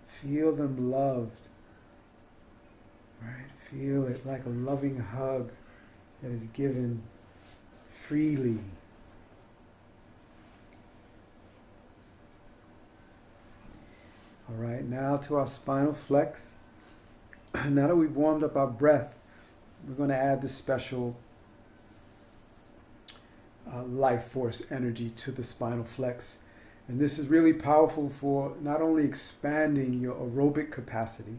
Feel them loved. Right? Feel it like a loving hug that is given freely. All right, now to our spinal flex. Now that we've warmed up our breath, we're going to add the special life force energy to the spinal flex. And this is really powerful for not only expanding your aerobic capacity,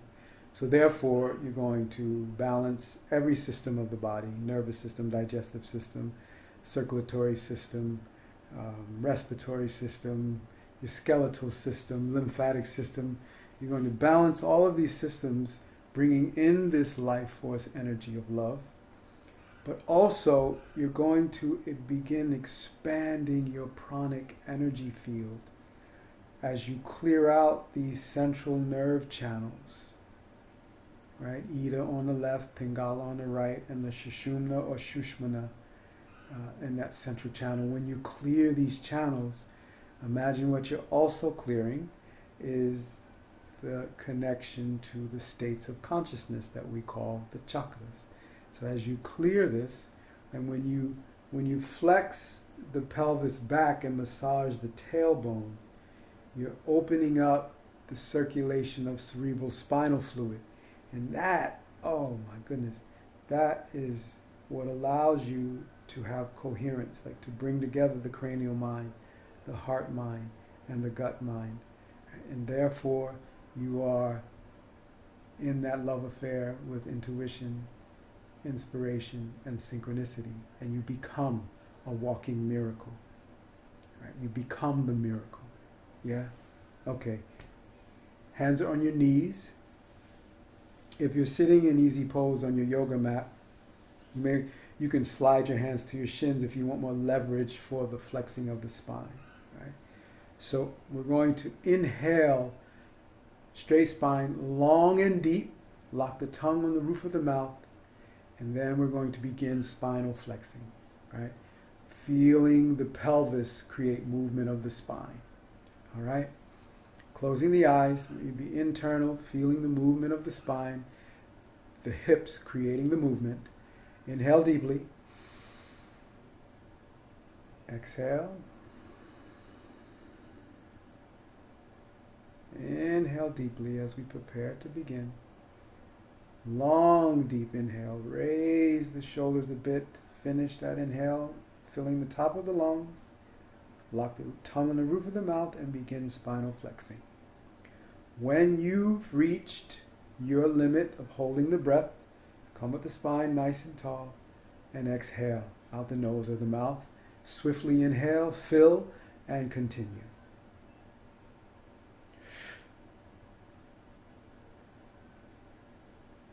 so therefore you're going to balance every system of the body, nervous system, digestive system, circulatory system, respiratory system, your skeletal system, lymphatic system. You're going to balance all of these systems, bringing in this life force energy of love. But also, you're going to begin expanding your pranic energy field as you clear out these central nerve channels. Right? Ida on the left, Pingala on the right, and the Sushumna or Shushmana in that central channel. When you clear these channels, imagine what you're also clearing is the connection to the states of consciousness that we call the chakras. So as you clear this, and when you flex the pelvis back and massage the tailbone, you're opening up the circulation of cerebral spinal fluid. And that, oh my goodness, that is what allows you to have coherence, like to bring together the cranial mind, the heart mind, and the gut mind. And therefore, you are in that love affair with intuition, inspiration, and synchronicity. And you become a walking miracle. Right? You become the miracle. Yeah? Okay. Hands are on your knees. If you're sitting in easy pose on your yoga mat, you can slide your hands to your shins if you want more leverage for the flexing of the spine. Right? So we're going to inhale, straight spine, long and deep, lock the tongue on the roof of the mouth, and then we're going to begin spinal flexing. Right? Feeling the pelvis create movement of the spine. All right? Closing the eyes, you'd be internal, feeling the movement of the spine, the hips creating the movement. Inhale deeply. Exhale. Inhale deeply as we prepare to begin. Long, deep inhale. Raise the shoulders a bit to finish that inhale, filling the top of the lungs. Lock the tongue on the roof of the mouth and begin spinal flexing. When you've reached your limit of holding the breath, come with the spine nice and tall and exhale out the nose or the mouth. Swiftly inhale, fill, and continue.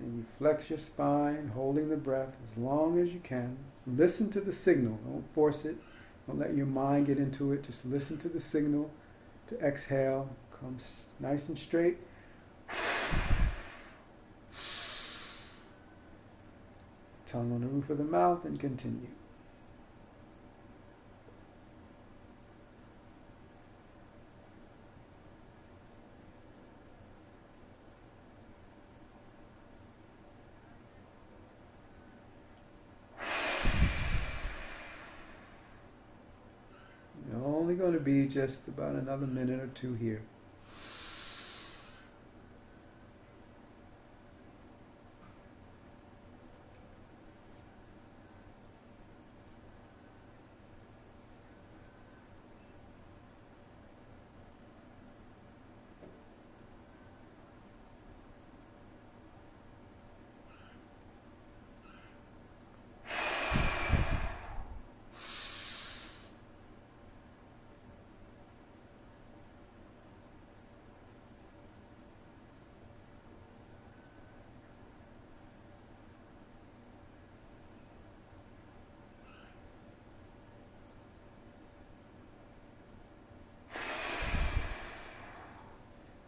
And you flex your spine, holding the breath as long as you can. Listen to the signal. Don't force it. Don't let your mind get into it. Just listen to the signal to exhale. Come nice and straight. Tongue on the roof of the mouth and continue. to be just about another minute or two here.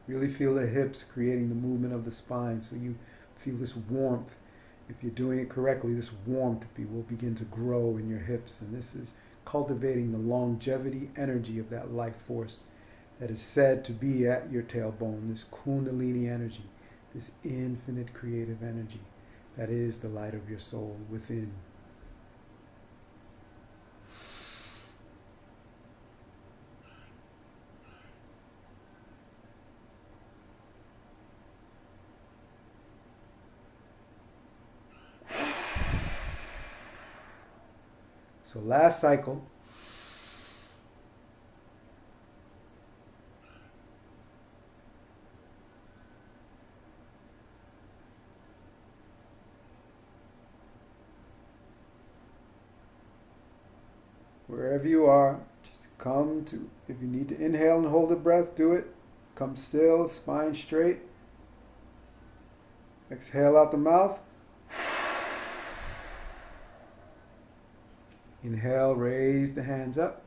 Really feel the hips creating the movement of the spine, so you feel this warmth. If you're doing it correctly, this warmth will begin to grow in your hips, and this is cultivating the longevity energy of that life force that is said to be at your tailbone, this Kundalini energy, this infinite creative energy that is the light of your soul within. So last cycle. Wherever you are, just come to, if you need to inhale and hold the breath, do it. Come still, spine straight. Exhale out the mouth. Inhale, raise the hands up.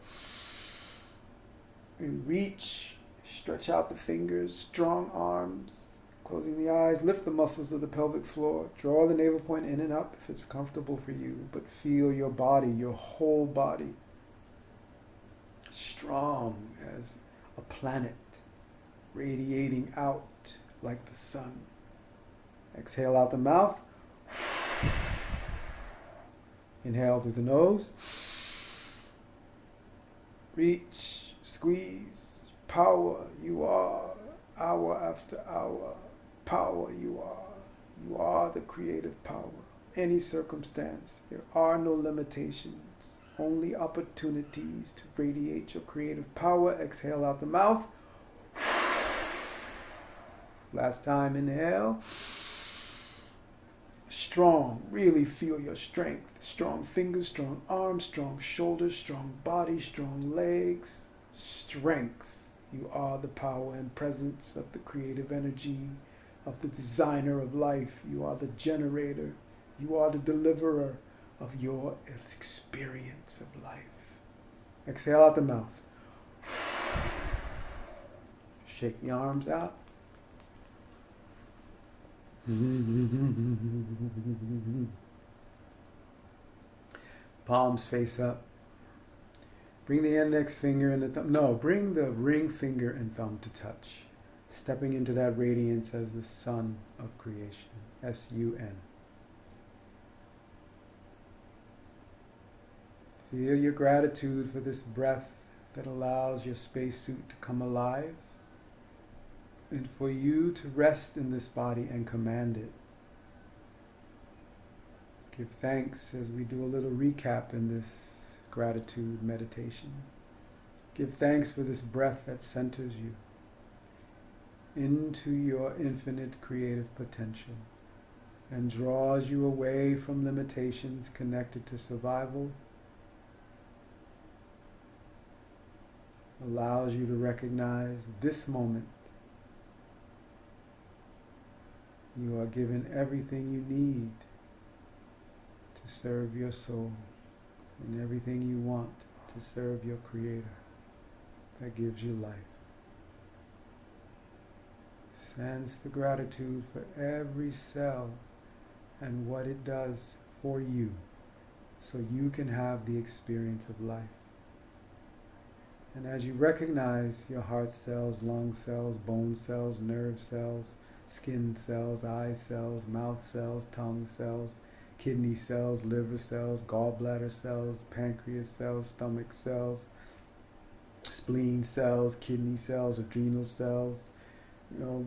Really reach, stretch out the fingers, strong arms. Closing the eyes, lift the muscles of the pelvic floor. Draw the navel point in and up if it's comfortable for you, but feel your body, your whole body, strong as a planet, radiating out like the sun. Exhale out the mouth. Inhale through the nose. Reach, squeeze, power, you are, hour after hour. Power, you are. You are the creative power. Any circumstance, there are no limitations, only opportunities to radiate your creative power. Exhale out the mouth. Last time, inhale. Strong, really feel your strength. Strong fingers, strong arms, strong shoulders, strong body, strong legs. Strength. You are the power and presence of the creative energy of the designer of life. You are the generator. You are the deliverer of your experience of life. Exhale out the mouth. Shake the arms out. Palms face up. Bring the index finger and the thumb. No, bring the ring finger and thumb to touch. Stepping into that radiance as the sun of creation. S-U-N. Feel your gratitude for this breath that allows your spacesuit to come alive, and for you to rest in this body and command it. Give thanks as we do a little recap in this gratitude meditation. Give thanks for this breath that centers you into your infinite creative potential and draws you away from limitations connected to survival, allows you to recognize this moment. You are given everything you need to serve your soul and everything you want to serve your Creator that gives you life. Sense the gratitude for every cell and what it does for you so you can have the experience of life. And as you recognize your heart cells, lung cells, bone cells, nerve cells, skin cells, eye cells, mouth cells, tongue cells, kidney cells, liver cells, gallbladder cells, pancreas cells, stomach cells, spleen cells, kidney cells, adrenal cells, you know,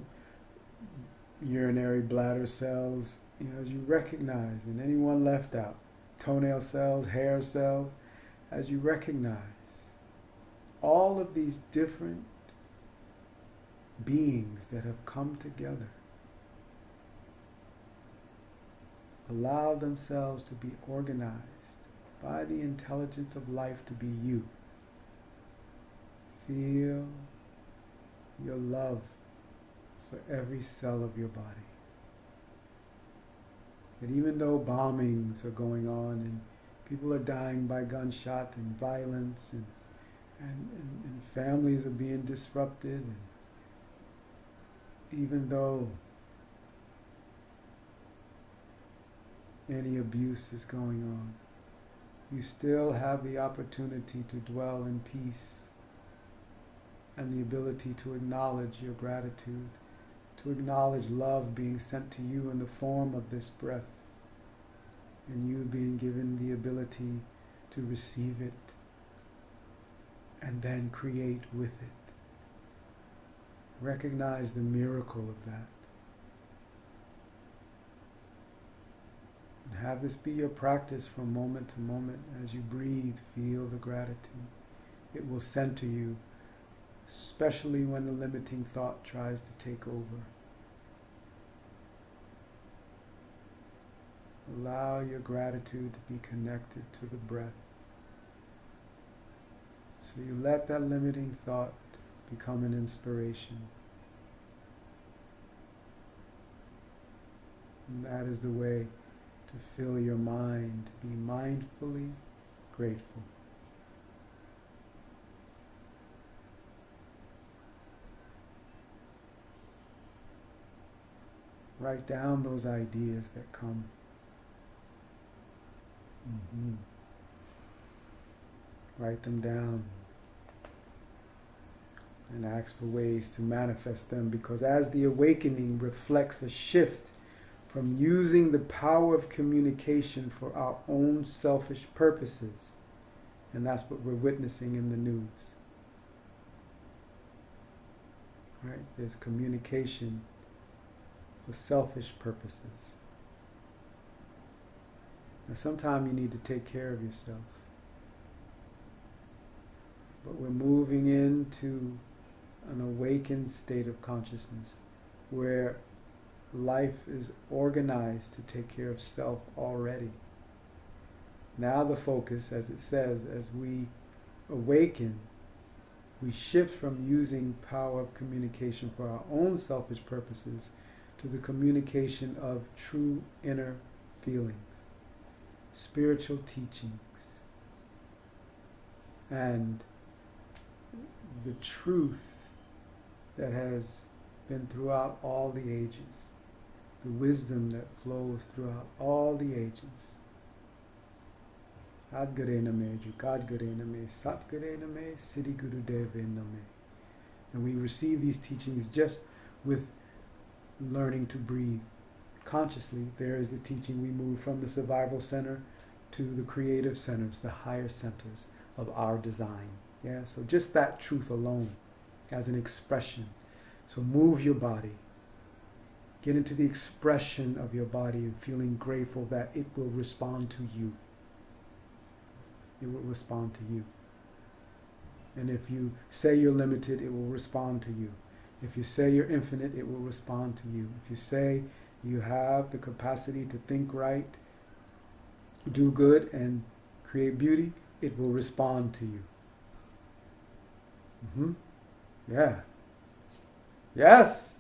urinary bladder cells, you know, as you recognize, and anyone left out, toenail cells, hair cells, as you recognize all of these different beings that have come together, allow themselves to be organized by the intelligence of life to be you. Feel your love for every cell of your body. That even though bombings are going on and people are dying by gunshot and violence and families are being disrupted, and even though any abuse is going on, you still have the opportunity to dwell in peace and the ability to acknowledge your gratitude, to acknowledge love being sent to you in the form of this breath, and you being given the ability to receive it and then create with it. Recognize the miracle of that. And have this be your practice from moment to moment. As you breathe, feel the gratitude. It will center you, especially when the limiting thought tries to take over. Allow your gratitude to be connected to the breath. So you let that limiting thought become an inspiration. And that is the way to fill your mind, to be mindfully grateful. Write down those ideas that come. Write them down and ask for ways to manifest them, because as the awakening reflects a shift from using the power of communication for our own selfish purposes, and that's what we're witnessing in the news. Right? There's communication for selfish purposes. Now, sometimes you need to take care of yourself. But we're moving into an awakened state of consciousness where life is organized to take care of self already. Now the focus, as it says, as we awaken, we shift from using power of communication for our own selfish purposes to the communication of true inner feelings, spiritual teachings, and the truth that has been throughout all the ages, the wisdom that flows throughout all the ages. Adgare Name, Jukadgare Name, Satgare Name, Siddhi Guru Deve Name. And we receive these teachings just with learning to breathe consciously. There is the teaching. We move from the survival center to the creative centers, the higher centers of our design. Yeah, so just that truth alone as an expression. So move your body. Get into the expression of your body and feeling grateful that it will respond to you. It will respond to you. And if you say you're limited, it will respond to you. If you say you're infinite, it will respond to you. If you say you have the capacity to think right, do good, and create beauty, it will respond to you. Yeah. Yes.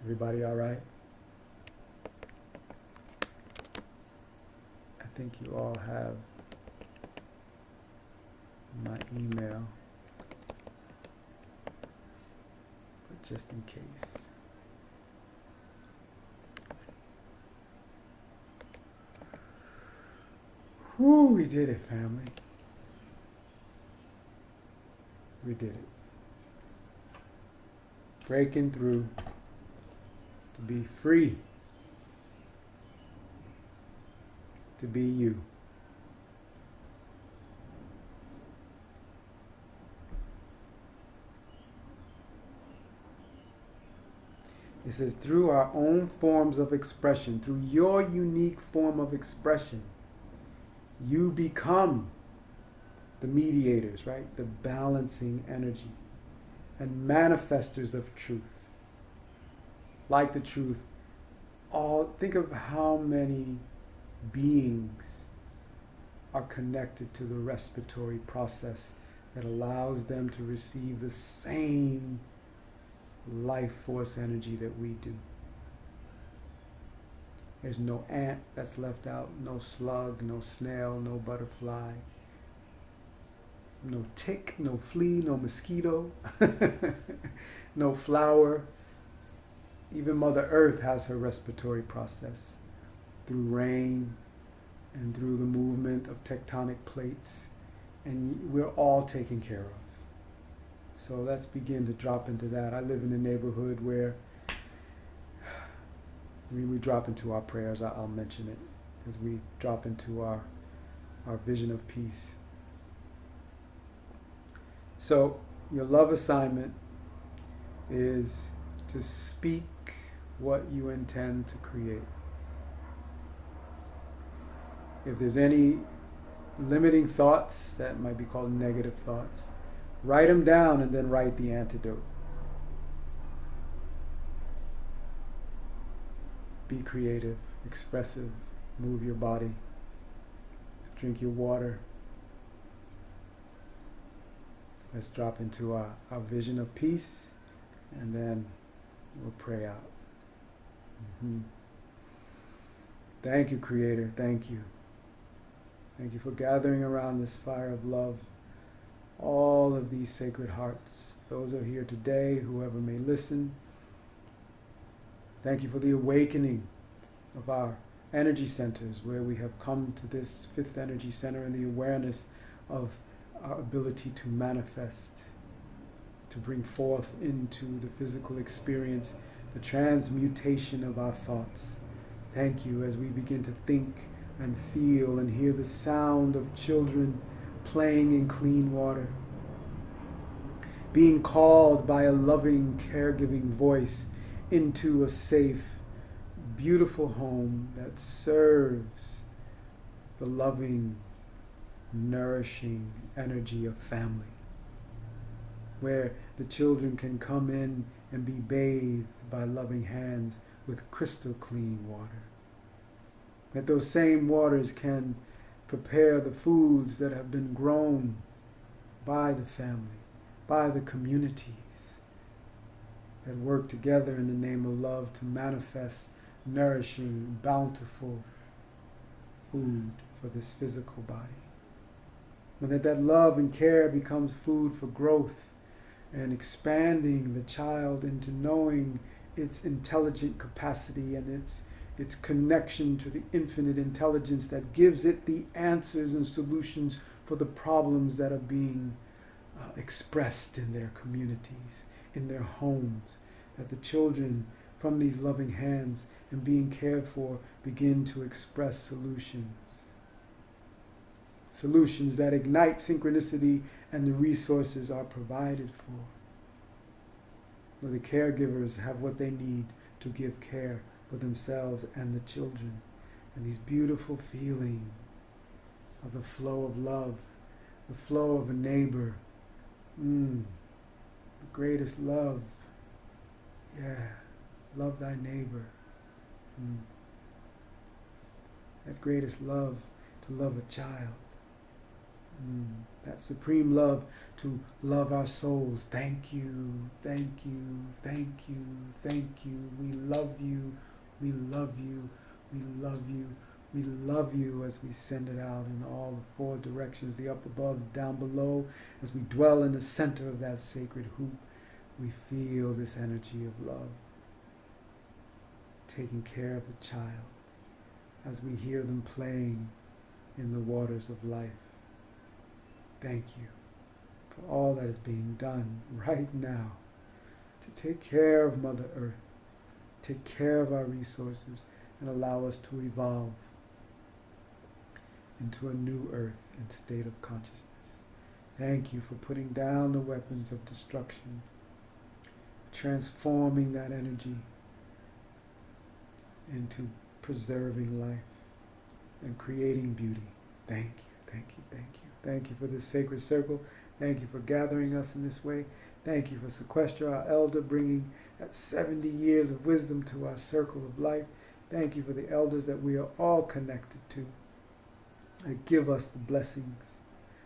Everybody all right? I think you all have my email, but just in case. Whew, we did it, family. We did it. Breaking through to be free. to be you. It says, through our own forms of expression, through your unique form of expression, you become the mediators, right? The balancing energy and manifestors of truth. Like the truth, think of how many beings are connected to the respiratory process that allows them to receive the same life force energy that we do. There's no ant that's left out, no slug, no snail, no butterfly, no tick, no flea, no mosquito, no flower. Even Mother Earth has her respiratory process through rain and through the movement of tectonic plates, and we're all taken care of. So let's begin to drop into that. I live in a neighborhood where we drop into our prayers. I'll mention it as we drop into our vision of peace. So your love assignment is to speak what you intend to create. If there's any limiting thoughts, that might be called negative thoughts, write them down and then write the antidote. Be creative, expressive, move your body, drink your water. Let's drop into our vision of peace, and then we'll pray out. Mm-hmm. Thank you, Creator. Thank you. Thank you for gathering around this fire of love all of these sacred hearts. Those who are here today, whoever may listen. Thank you for the awakening of our energy centers, where we have come to this fifth energy center and the awareness of our ability to manifest, to bring forth into the physical experience the transmutation of our thoughts. Thank you as we begin to think and feel and hear the sound of children playing in clean water, being called by a loving, caregiving voice into a safe, beautiful home that serves the loving, nourishing energy of family, where the children can come in and be bathed by loving hands with crystal clean water. That those same waters can prepare the foods that have been grown by the family, by the communities that work together in the name of love to manifest nourishing, bountiful food for this physical body. And that love and care becomes food for growth and expanding the child into knowing its intelligent capacity and its connection to the infinite intelligence that gives it the answers and solutions for the problems that are being expressed in their communities, in their homes, that the children from these loving hands and being cared for begin to express solutions. Solutions that ignite synchronicity and the resources are provided for, where the caregivers have what they need to give care for themselves and the children. And these beautiful feeling of the flow of love, the flow of a neighbor, the greatest love. Yeah, love thy neighbor. That greatest love, to love a child. That supreme love, to love our souls. Thank you, thank you, thank you, thank you. We love you, we love you, we love you, we love you, as we send it out in all the four directions, the up above, down below. As we dwell in the center of that sacred hoop, we feel this energy of love, taking care of the child as we hear them playing in the waters of life. Thank you for all that is being done right now to take care of Mother Earth, take care of our resources, and allow us to evolve. into a new earth and state of consciousness. Thank you for putting down the weapons of destruction, transforming that energy into preserving life and creating beauty. Thank you, thank you, thank you. Thank you for this sacred circle. Thank you for gathering us in this way. Thank you for Sequestra, our elder, bringing that 70 years of wisdom to our circle of life. Thank you for the elders that we are all connected to, that give us the blessings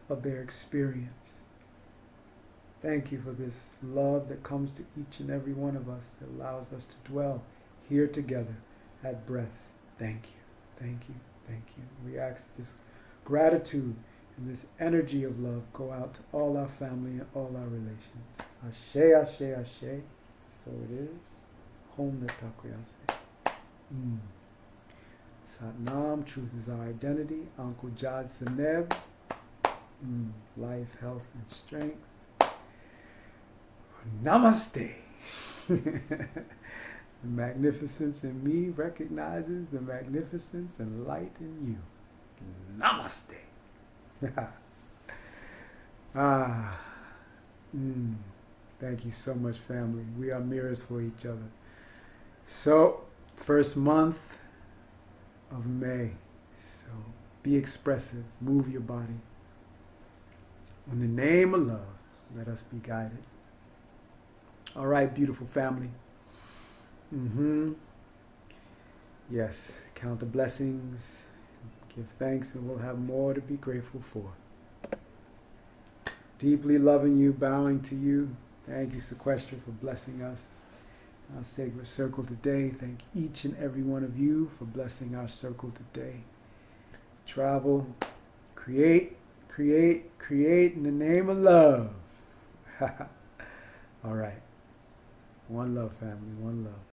of their experience. Thank you for this love that comes to each and every one of us, that allows us to dwell here together at breath. Thank you, thank you, thank you. We ask this gratitude and this energy of love go out to all our family and all our relations. Ashe, ashe, ashe. So it is. Hom Netakoyase. Satnam, truth is our identity. Uncle Jad Seneb. Life, health, and strength. Namaste. The magnificence in me recognizes the magnificence and light in you. Namaste. Thank you so much, family. We are mirrors for each other. So, first month of May. So, be expressive. Move your body. In the name of love, let us be guided. All right, beautiful family. Yes, count the blessings, give thanks, and we'll have more to be grateful for. Deeply loving you, bowing to you. Thank you, Sequestra, for blessing us in our sacred circle today. Thank each and every one of you for blessing our circle today. Travel, create, create, create in the name of love. All right. One love, family. One love.